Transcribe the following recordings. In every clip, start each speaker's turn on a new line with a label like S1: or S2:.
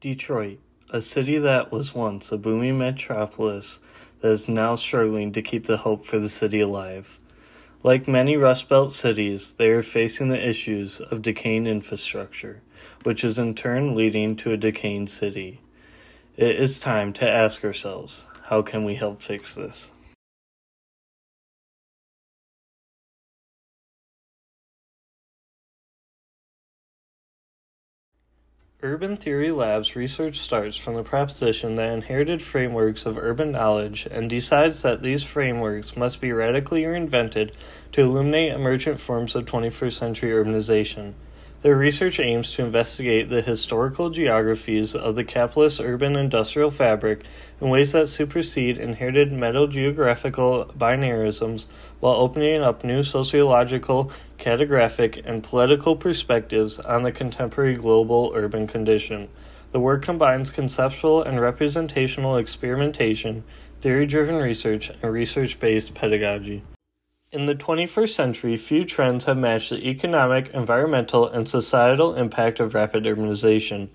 S1: Detroit, a city that was once a booming metropolis that is now struggling to keep the hope for the city alive. Like many Rust Belt cities, they are facing the issues of decaying infrastructure, which is in turn leading to a decaying city. It is time to ask ourselves, how can we help fix this? Urban Theory Lab's research starts from the proposition that inherited frameworks of urban knowledge and decides that these frameworks must be radically reinvented to illuminate emergent forms of 21st century urbanization. Their research aims to investigate the historical geographies of the capitalist urban industrial fabric in ways that supersede inherited meta-geographical binarisms while opening up new sociological, cartographic, and political perspectives on the contemporary global urban condition. The work combines conceptual and representational experimentation, theory-driven research, and research-based pedagogy. In the 21st century, few trends have matched the economic, environmental, and societal impact of rapid urbanization.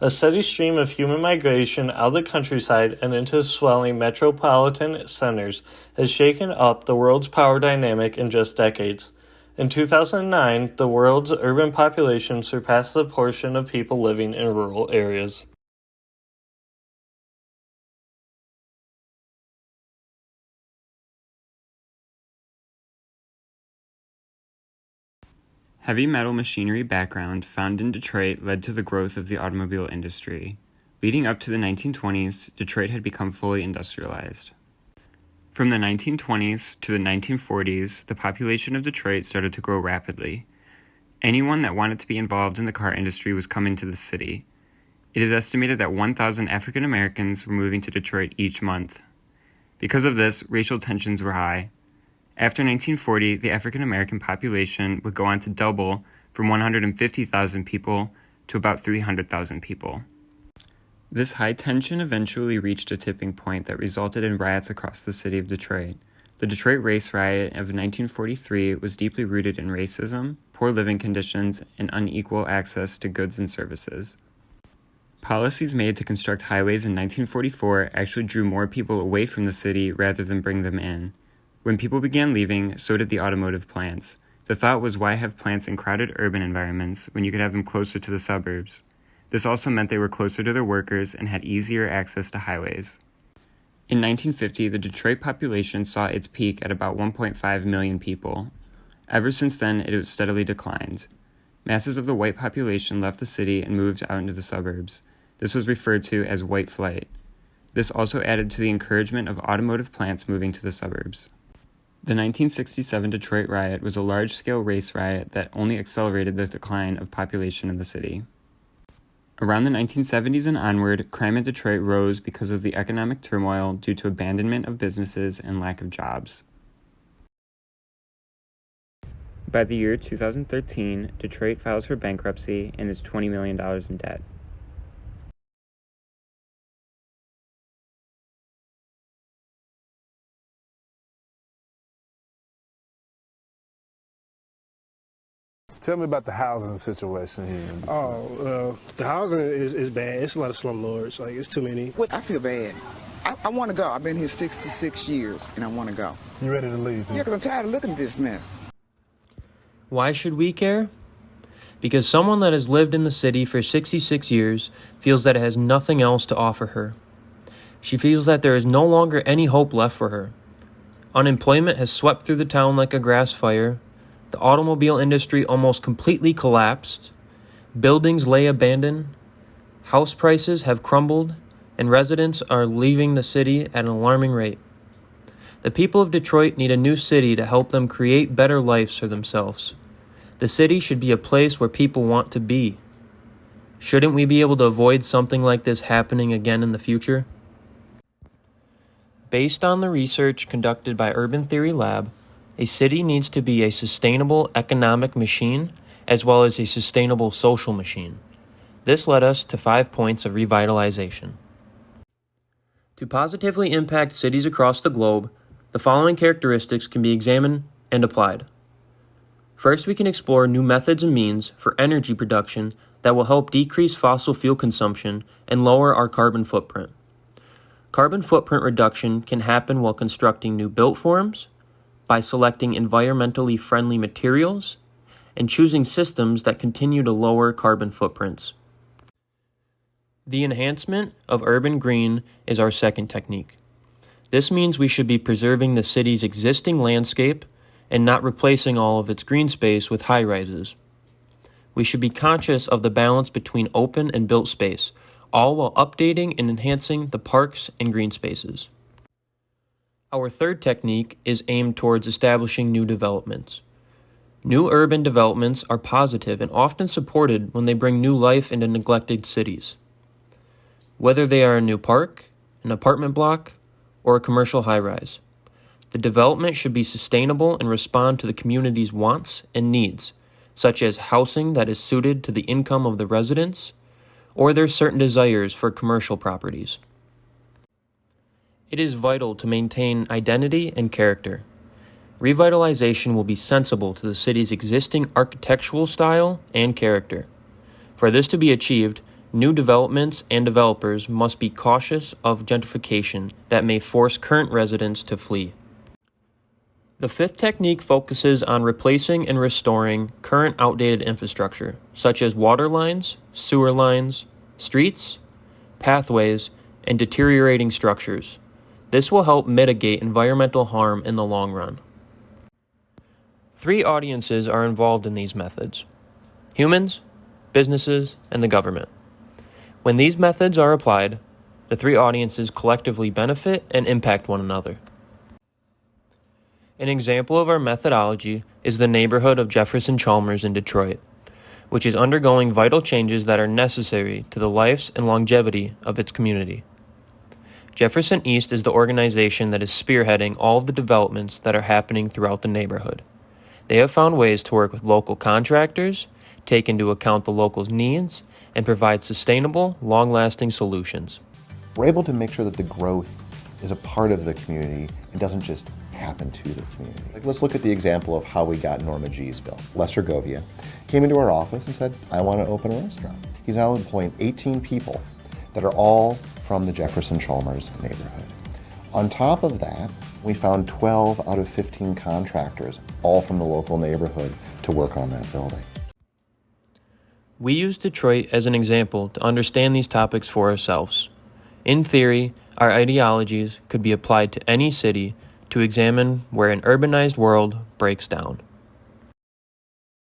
S1: A steady stream of human migration out of the countryside and into swelling metropolitan centers has shaken up the world's power dynamic in just decades. In 2009, the world's urban population surpassed the portion of people living in rural areas.
S2: Heavy metal machinery background found in Detroit led to the growth of the automobile industry. Leading up to the 1920s, Detroit had become fully industrialized. From the 1920s to the 1940s, the population of Detroit started to grow rapidly. Anyone that wanted to be involved in the car industry was coming to the city. It is estimated that 1,000 African Americans were moving to Detroit each month. Because of this, racial tensions were high. After 1940, the African American population would go on to double from 150,000 people to about 300,000 people. This high tension eventually reached a tipping point that resulted in riots across the city of Detroit. The Detroit Race Riot of 1943 was deeply rooted in racism, poor living conditions, and unequal access to goods and services. Policies made to construct highways in 1944 actually drew more people away from the city rather than bring them in. When people began leaving, so did the automotive plants. The thought was, why have plants in crowded urban environments when you could have them closer to the suburbs? This also meant they were closer to their workers and had easier access to highways. In 1950, the Detroit population saw its peak at about 1.5 million people. Ever since then, it has steadily declined. Masses of the white population left the city and moved out into the suburbs. This was referred to as white flight. This also added to the encouragement of automotive plants moving to the suburbs. The 1967 Detroit riot was a large-scale race riot that only accelerated the decline of population in the city. Around the 1970s and onward, crime in Detroit rose because of the economic turmoil due to abandonment of businesses and lack of jobs. By the year 2013, Detroit files for bankruptcy and is $20 million in debt.
S3: Tell me about the housing situation here.
S4: The housing is bad. It's a lot of slumlords. Like, it's too many.
S5: I feel bad. I want to go. I've been here 66 years, and I want to go.
S3: You ready to leave?
S5: Yeah, because I'm tired of looking at this mess.
S6: Why should we care? Because someone that has lived in the city for 66 years feels that it has nothing else to offer her. She feels that there is no longer any hope left for her. Unemployment has swept through the town like a grass fire. The automobile industry almost completely collapsed. Buildings lay abandoned. House prices have crumbled, and residents are leaving the city at an alarming rate. The people of Detroit need a new city to help them create better lives for themselves. The city should be a place where people want to be. Shouldn't we be able to avoid something like this happening again in the future? Based on the research conducted by Urban Theory Lab, a city needs to be a sustainable economic machine as well as a sustainable social machine. This led us to 5 points of revitalization. To positively impact cities across the globe, the following characteristics can be examined and applied. First, we can explore new methods and means for energy production that will help decrease fossil fuel consumption and lower our carbon footprint. Carbon footprint reduction can happen while constructing new built forms, by selecting environmentally friendly materials, and choosing systems that continue to lower carbon footprints. The enhancement of urban green is our second technique. This means we should be preserving the city's existing landscape and not replacing all of its green space with high-rises. We should be conscious of the balance between open and built space, all while updating and enhancing the parks and green spaces. Our third technique is aimed towards establishing new developments. New urban developments are positive and often supported when they bring new life into neglected cities. Whether they are a new park, an apartment block, or a commercial high-rise, the development should be sustainable and respond to the community's wants and needs, such as housing that is suited to the income of the residents, or their certain desires for commercial properties. It is vital to maintain identity and character. Revitalization will be sensible to the city's existing architectural style and character. For this to be achieved, new developments and developers must be cautious of gentrification that may force current residents to flee. The fifth technique focuses on replacing and restoring current outdated infrastructure, such as water lines, sewer lines, streets, pathways, and deteriorating structures. This will help mitigate environmental harm in the long run. 3 audiences are involved in these methods: humans, businesses, and the government. When these methods are applied, the 3 audiences collectively benefit and impact one another. An example of our methodology is the neighborhood of Jefferson Chalmers in Detroit, which is undergoing vital changes that are necessary to the lives and longevity of its community. Jefferson East is the organization that is spearheading all of the developments that are happening throughout the neighborhood. They have found ways to work with local contractors, take into account the locals' needs, and provide sustainable, long-lasting solutions.
S7: We're able to make sure that the growth is a part of the community and doesn't just happen to the community. Let's look at the example of how we got Norma G's bill. Les Segovia came into our office and said, I want to open a restaurant. He's now employing 18 people that are all from the Jefferson Chalmers neighborhood. On top of that, we found 12 out of 15 contractors, all from the local neighborhood, to work on that building.
S6: We use Detroit as an example to understand these topics for ourselves. In theory, our ideologies could be applied to any city to examine where an urbanized world breaks down.